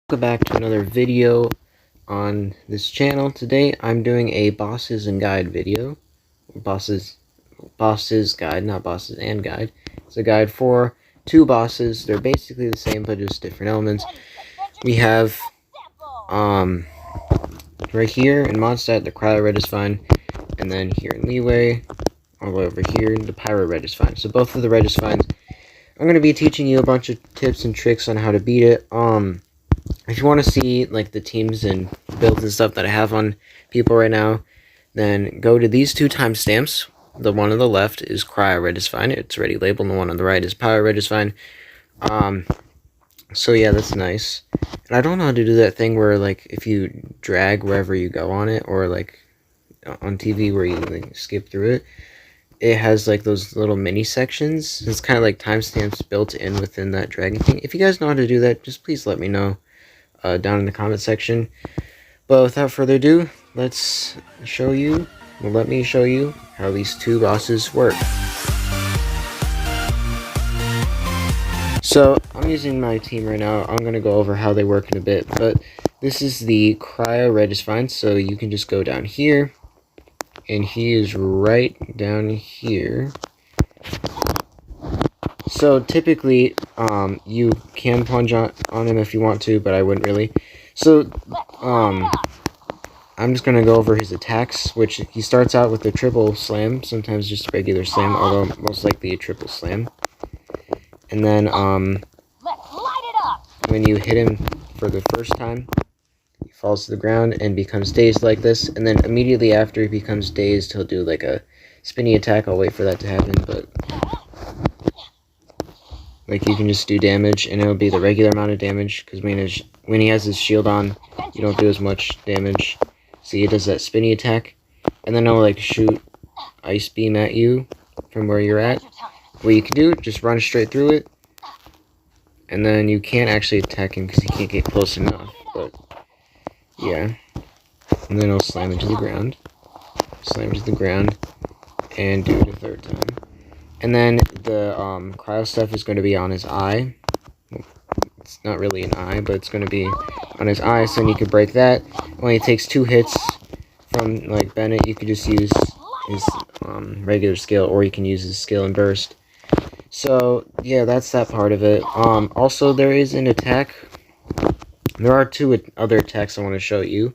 Welcome back to another video on this channel. Today I'm doing a bosses and guide video. Bosses guide, not bosses and guide. It's a guide for two bosses. They're basically the same but just different elements. We have right here in Mondstadt the Cryo Regisvine, and then here in Leeway, all the way over here, the Pyro Regisvine. So both of the Regisvines, I'm going to be teaching you a bunch of tips and tricks on how to beat it. If you want to see like the teams and builds and stuff that I have on people right now, then go to these two timestamps. The one on the left is Cryo Regisvine. It's already labeled. And the one on the right is Pyro Regisvine. So yeah, that's nice. And I don't know how to do that thing where like if you drag wherever you go on it, or like on TV where you like skip through it, it has like those little mini sections. It's kind of like timestamps built in within that dragging thing. If you guys know how to do that, just please let me know down in the comment section. But without further ado, let me show you how these two bosses work. So I'm using my team right now. I'm going to go over how they work in a bit, but this is the Cryo Regisvine, so you can just go down here, and he is right down here. So typically, you can plunge on him if you want to, but I wouldn't really. So, I'm just going to go over his attacks, which he starts out with a triple slam, sometimes just a regular slam, although most likely a triple slam. And then, when you hit him for the first time, he falls to the ground and becomes dazed like this, and then immediately after he becomes dazed, he'll do like a spinny attack. I'll wait for that to happen, but like you can just do damage, and it'll be the regular amount of damage, because when he has his shield on, you don't do as much damage. See, he does that spinny attack, and then it'll like shoot ice beam at you from where you're at. What you can do, just run straight through it, and then you can't actually attack him because he can't get close enough, but yeah. And then he'll slam into the ground, and do it a third time. And then the cryo stuff is going to be on his eye. It's not really an eye, but it's going to be on his eye, so then you can break that. When he takes 2 hits from like Bennett, you could just use his regular skill, or you can use his skill and burst. So yeah, that's that part of it. Also, there is an attack. There are 2 other attacks I want to show you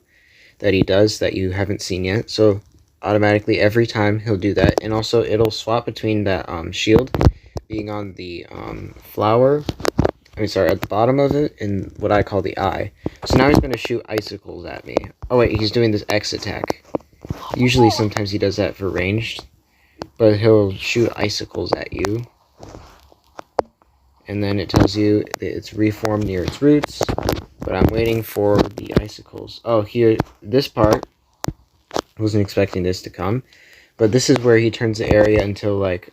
that he does that you haven't seen yet. So automatically every time he'll do that, and also it'll swap between that shield being on the at the bottom of it, and what I call the eye. So now he's going to shoot icicles at me. Oh wait, he's doing this X attack. Usually sometimes he does that for ranged, but he'll shoot icicles at you, and then it tells you that it's reformed near its roots, but I'm waiting for the icicles. Oh, here, this part, I wasn't expecting this to come, but this is where he turns the area into like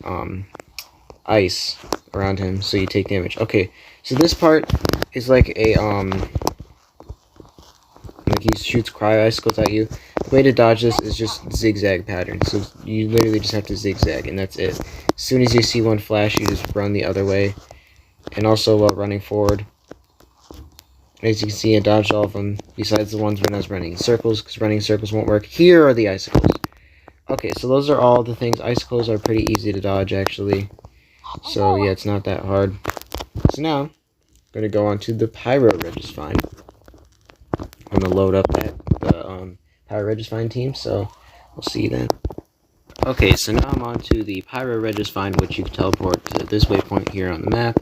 ice around him, so you take damage. Okay, so this part is like a like he shoots cryo icicles at you. The way to dodge this is just zigzag pattern, so you literally just have to zigzag, and that's it. As soon as you see one flash, you just run the other way, and also while running forward. As you can see, I dodged all of them, besides the ones when I was running in circles, because running in circles won't work. Here are the icicles. Okay, so those are all the things. Icicles are pretty easy to dodge, actually. So yeah, it's not that hard. So now, I'm going to go on to the Pyro Regisvine. I'm going to load up the Pyro Regisvine team, so we'll see you then. Okay, so now I'm on to the Pyro Regisvine, which you can teleport to this waypoint here on the map.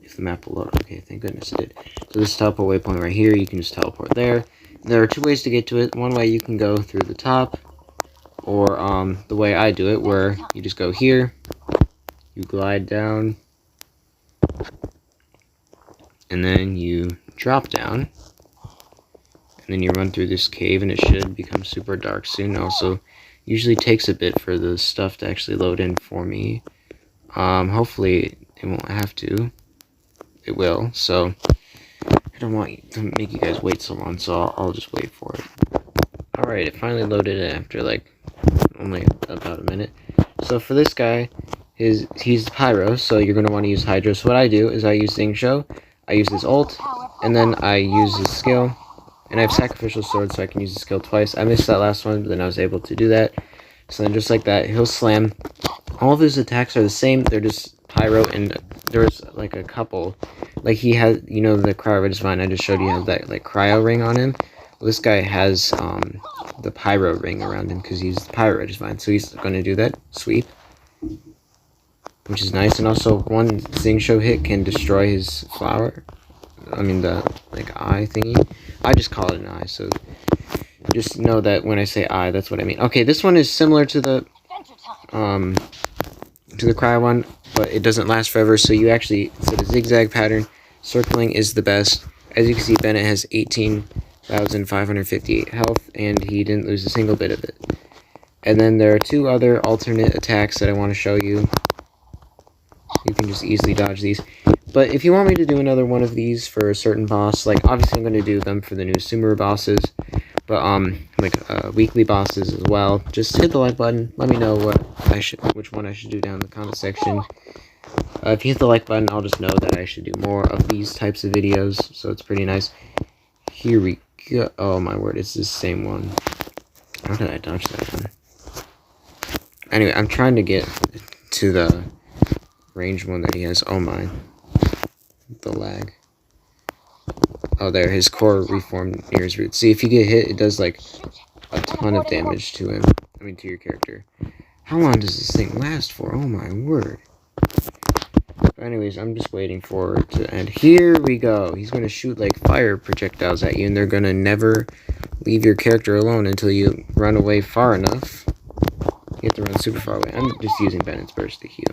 If the map will load. Okay, thank goodness it did. So this teleport waypoint right here, you can just teleport there. There are 2 ways to get to it. One way you can go through the top, or the way I do it, where you just go here, you glide down, and then you drop down, and then you run through this cave, and it should become super dark soon. Also, usually takes a bit for the stuff to actually load in for me. Hopefully it won't have to. It will, so I don't want to make you guys wait so long, so I'll just wait for it. Alright, it finally loaded in after like only about a minute. So for this guy, he's Pyro, so you're going to want to use Hydro. So what I do is I use Zing Show. I use his ult, and then I use his skill, and I have Sacrificial Sword, so I can use the skill twice. I missed that last one, but then I was able to do that. So then just like that, he'll slam. All of his attacks are the same, they're just Pyro, and there's like a couple. Like he has, you know, the Cryo Regisvine I just showed you has that like Cryo ring on him. Well, this guy has the Pyro ring around him because he's the Pyro Regisvine, so he's going to do that sweep, which is nice. And also one Xingqiu hit can destroy his flower. I mean the like eye thingy. I just call it an eye, so just know that when I say eye, that's what I mean. Okay, this one is similar to the cryo one, but it doesn't last forever, so you actually, instead of zigzag pattern, circling is the best. As you can see, Bennett has 18,558 health, and he didn't lose a single bit of it. And then there are two other alternate attacks that I want to show you. You can just easily dodge these. But if you want me to do another one of these for a certain boss, like obviously I'm going to do them for the new Sumeru bosses, but weekly bosses as well, just hit the like button. Let me know which one I should do down in the comment section. If you hit the like button, I'll just know that I should do more of these types of videos, so it's pretty nice. Here we go. Oh my word, it's the same one. How did I dodge that one? Anyway, I'm trying to get to the range one that he has. Oh my. The lag. Oh, there, his core reformed near his root. See, if you get hit, it does like a ton of damage to him. I mean, to your character. How long does this thing last for? Oh my word. But anyways, I'm just waiting for it to end. Here we go. He's going to shoot like fire projectiles at you, and they're going to never leave your character alone until you run away far enough. You have to run super far away. I'm just using Bennett's Burst to heal.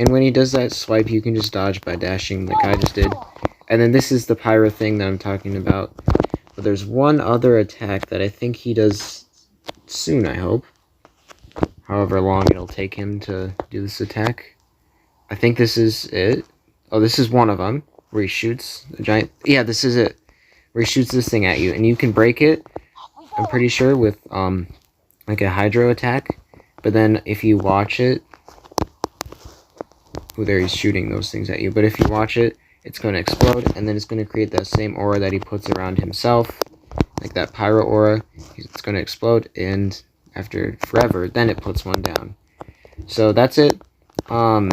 And when he does that swipe, you can just dodge by dashing like I just did. And then this is the Pyro thing that I'm talking about. But there's one other attack that I think he does soon, I hope. However long it'll take him to do this attack. I think this is it. Oh, this is one of them, where he shoots a giant... Yeah, this is it. Where he shoots this thing at you. And you can break it, I'm pretty sure, with like a Hydro attack. But then if you watch it... Oh, there, he's shooting those things at you. But if you watch it, it's going to explode, and then it's going to create that same aura that he puts around himself, like that Pyro aura. It's going to explode, and after forever, then it puts one down. So that's it. Now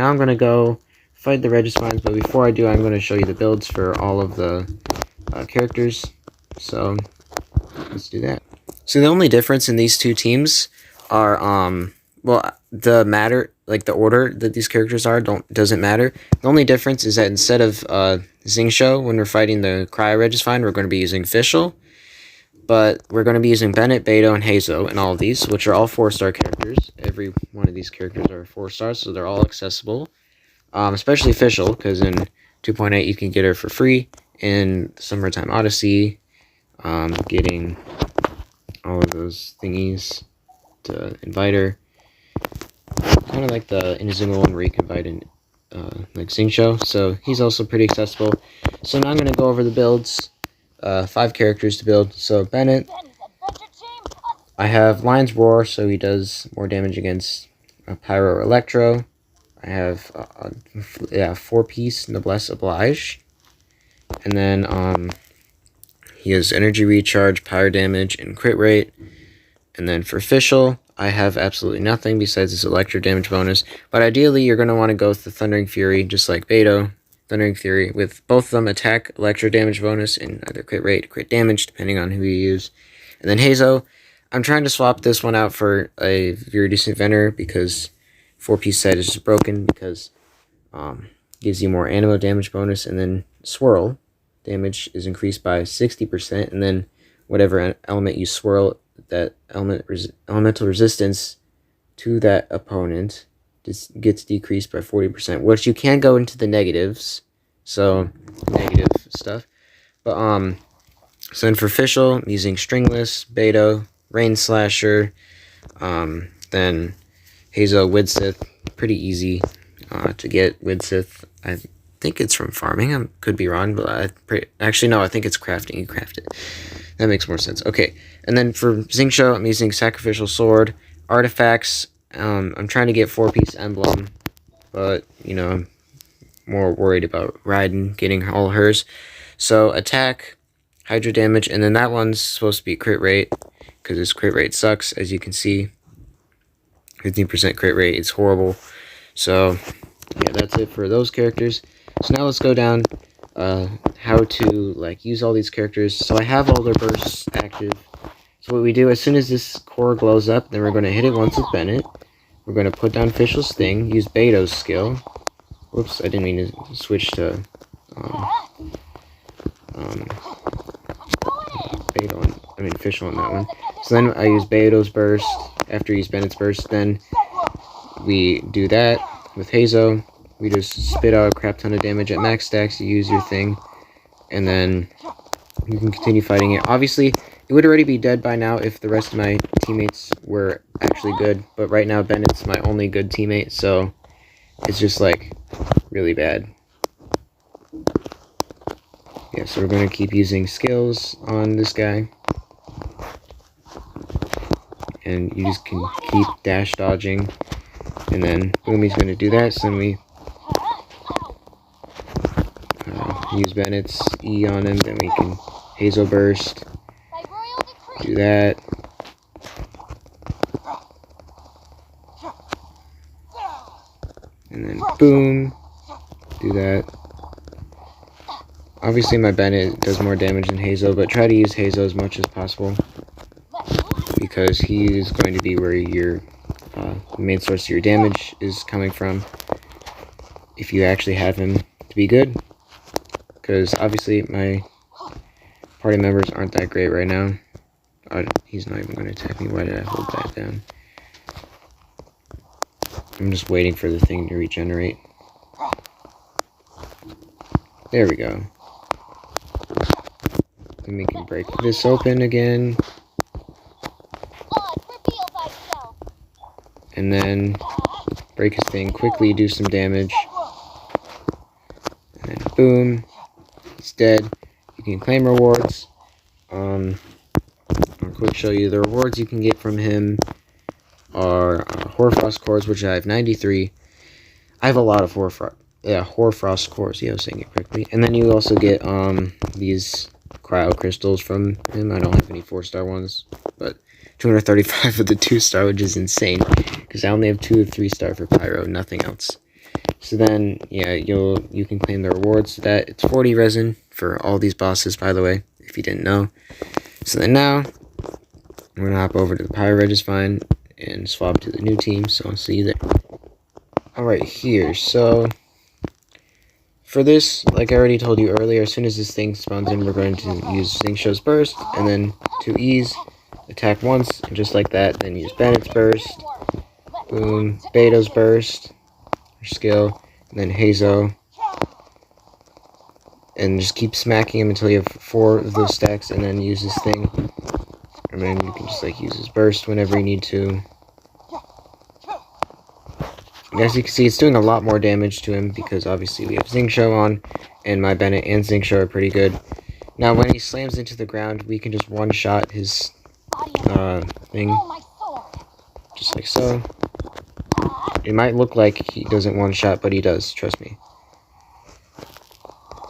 I'm going to go fight the Regisvines, but before I do, I'm going to show you the builds for all of the characters. So let's do that. So the only difference in these two teams are, well, the order that these characters are doesn't matter. The only difference is that instead of Xingqiu, when we're fighting the Cryo Regisvine, we're going to be using Fischl. But we're going to be using Bennett, Beto, and Hazo in all of these, which are all 4-star characters. Every one of these characters are 4 stars, so they're all accessible. Especially Fischl, because in 2.8 you can get her for free. In Summertime Odyssey, getting all of those thingies to invite her. Kind of like the Inazuma one where you can invite in like Xingqiu, so he's also pretty accessible. So now I'm going to go over the builds. 5 characters to build. So Bennett, I have Lion's Roar, so he does more damage against Pyro or Electro. I have 4-piece Noblesse Oblige, and then he has Energy Recharge, Pyro damage, and crit rate. And then for Fischl, I have absolutely nothing besides this Electro damage bonus. But ideally, you're going to want to go with the Thundering Fury, just like Beto. Thundering Fury, with both of them attack, electro damage bonus, and either crit rate or crit damage, depending on who you use. And then Hazo, I'm trying to swap this one out for a Viridescent Veneer, because 4-piece set is just broken, because gives you more Anemo damage bonus, and then Swirl damage is increased by 60%, and then whatever element you swirl, that elemental resistance to that opponent gets decreased by 40%, which you can go into the negatives, so negative stuff. But so then for Fischl, I'm using Stringless, Beto, Rain Slasher, then Hazo, Widsith. Pretty easy to get Widsith. I think it's from farming. I could be wrong, but actually no, I think it's crafting. You craft it. That makes more sense. Okay, and then for Xingqiu, I'm using Sacrificial Sword, Artifacts. I'm trying to get 4-piece Emblem, but, you know, more worried about Raiden getting all hers. So attack, Hydro damage, and then that one's supposed to be crit rate, because his crit rate sucks, as you can see. 15% crit rate, it's horrible. So yeah, that's it for those characters. So now let's go down how to like use all these characters. So I have all their bursts active. So what we do, as soon as this core glows up, then we're going to hit it once with Bennett. We're going to put down Fischl's Sting, use Beto's skill. Whoops, I didn't mean to switch to Fischl on that one. So then I use Beto's burst. After I use Bennett's burst, then we do that with Hazo. We just spit out a crap ton of damage at max stacks. You use your thing, and then you can continue fighting it. Obviously, it would already be dead by now if the rest of my teammates were actually good, but right now Bennett's my only good teammate, so it's just like really bad. Yeah, so we're going to keep using skills on this guy. And you just can keep dash dodging. And then boom, he's going to do that. So then we use Bennett's E on him. Then we can Hazel Burst. Do that. And then boom. Do that. Obviously my Bennett does more damage than Hazo, but try to use Hazo as much as possible, because he is going to be where your main source of your damage is coming from, if you actually have him to be good. Because obviously my party members aren't that great right now. He's not even going to attack me. Why did I hold that down? I'm just waiting for the thing to regenerate. There we go. Then we can break this open again. And then break his thing quickly, do some damage. And then boom. He's dead. You can claim rewards. I'll quick show you the rewards you can get from him are Hoarfrost cores, which I have 93. I have a lot of Hoarfrost cores. Yeah, I was saying it correctly. And then you also get these Cryo crystals from him. I don't have any 4-star ones, but 235 of the 2-star, which is insane, because I only have 2 of 3-star for Pyro, nothing else. So then, yeah, you can claim the rewards to that. It's 40 resin for all these bosses, by the way, if you didn't know. So then now, we're going to hop over to the Pyro Regisvine and swap to the new team, so I'll see you there. Alright, here, so for this, like I already told you earlier, as soon as this thing spawns in, we're going to use Xingqiu's Burst, and then 2 E's, attack once, and just like that, then use Bennett's Burst, boom, Beto's Burst, skill, and then Hazo, and just keep smacking him until you have 4 of those stacks, and then use this thing, and then you can just like use his burst whenever you need to. And as you can see, it's doing a lot more damage to him, because obviously we have Xingqiu on, and my Bennett and Xingqiu are pretty good. Now when he slams into the ground, we can just one-shot his thing, just like so. It might look like he doesn't one-shot, but he does, trust me.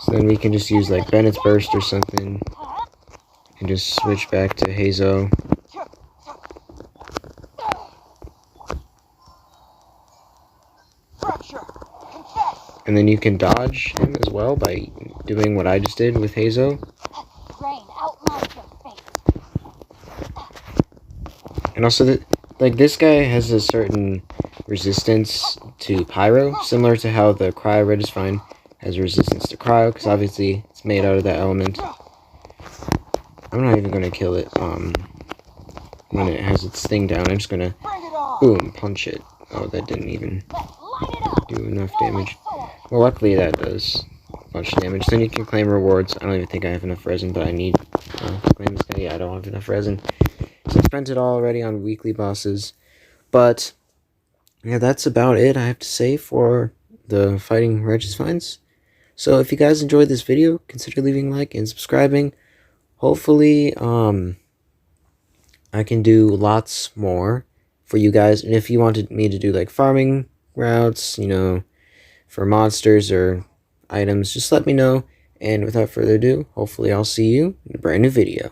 So then we can just use like Bennett's Burst or something, and just switch back to Hazo. And then you can dodge him as well by doing what I just did with Hazo. And also, like, this guy has a certain resistance to Pyro, similar to how the Cryo Regisvine has resistance to Cryo, because obviously it's made out of that element. I'm not even going to kill it when it has its thing down. I'm just going to, boom, punch it. Oh, that didn't even do enough damage. Well, luckily that does a bunch of damage. Then you can claim rewards. I don't even think I have enough resin, but I need to claim this guy. Yeah, I don't have enough resin. So I spent it all already on weekly bosses. But, yeah, that's about it, I have to say, for the fighting Regisvines. So if you guys enjoyed this video, consider leaving a like and subscribing. Hopefully, I can do lots more for you guys. And if you wanted me to do, like, farming routes, you know, for monsters or items, just let me know. And without further ado, hopefully I'll see you in a brand new video.